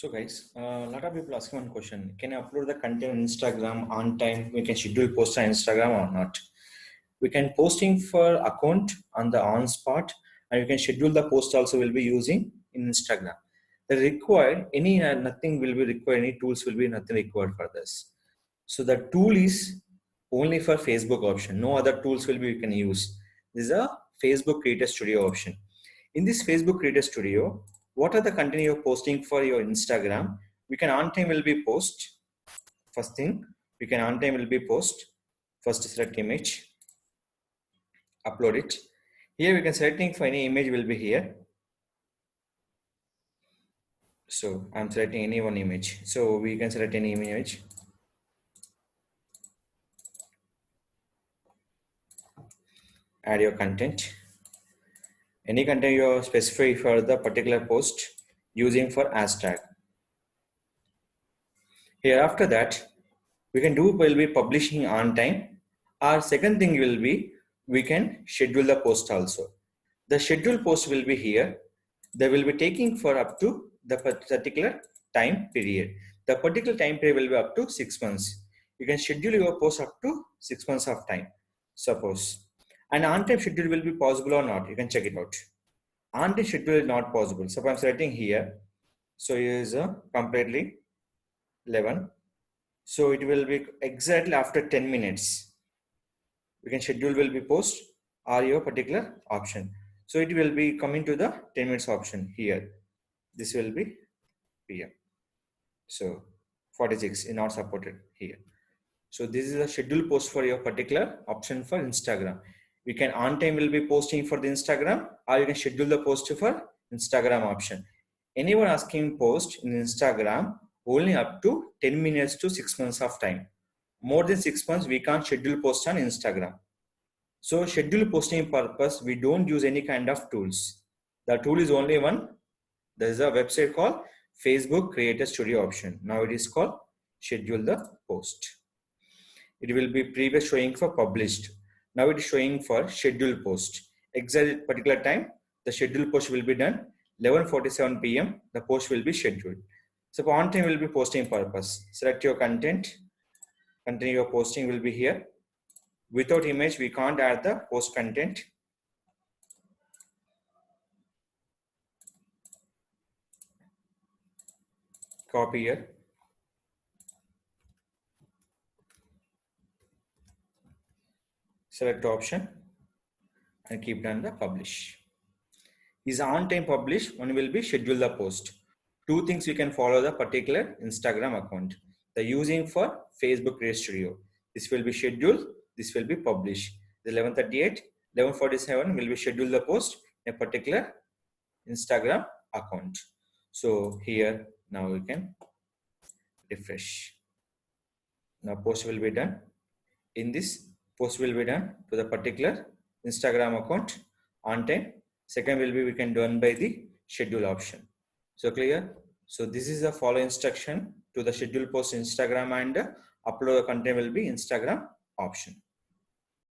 So guys, a lot of people ask one question: can I upload the content on Instagram on time? We can schedule post on Instagram or not? We can posting for account on the on spot, and you can schedule the post also will be using in Instagram. The required any nothing will be required. Any tools will be nothing required for this. So the tool is only for Facebook option. No other tools will be you can use. This is a Facebook Creator Studio option. In this Facebook Creator Studio, what are the content you're posting for your Instagram? We can on time will be post. First thing, we can on time will be post. First select image, upload it. Here we can selecting for any image will be here. So I'm selecting any one image. So we can select any image. Add your content. Any content you specify for the particular post using for hashtag. Here after that, we can do will be publishing on time. Our second thing will be we can schedule the post also. The schedule post will be here. They will be taking for up to the particular time period. The particular time period will be up to 6 months. You can schedule your post up to 6 months of time, suppose. And on-time schedule will be possible or not. You can check it out. On-time schedule is not possible. So I'm selecting here. So here is a completely 11. So it will be exactly after 10 minutes. We can schedule will be post or your particular option. So it will be coming to the 10 minutes option here. This will be PM. So 46 is not supported here. So this is a schedule post for your particular option for Instagram. We can on time will be posting for the Instagram, or you can schedule the post for Instagram option. Anyone asking post in Instagram only up to 10 minutes to 6 months of time. More than 6 months, we can't schedule post on Instagram. So schedule posting purpose, we don't use any kind of tools. The tool is only one. There is a website called Facebook Creator Studio option. Now it is called schedule the post. It will be previous showing for published. Now it is showing for schedule post. Exact particular time, the schedule post will be done. 11:47 p.m. the post will be scheduled. So on time will be posting purpose. Select your content. Content your posting will be here. Without image, we can't add the post content. Copy here. Select option and keep done the publish. Is on time publish, one will be schedule the post. Two things you can follow the particular Instagram account. The using for Facebook Creator Studio. This will be scheduled, this will be published. The 11:38, 11:47 will be schedule the post in a particular Instagram account. So here now we can refresh. Now post will be done. In this post will be done to the particular Instagram account on time. Second will be we can done by the schedule option. So clear? So this is the follow instruction to the schedule post Instagram and upload the content will be Instagram option.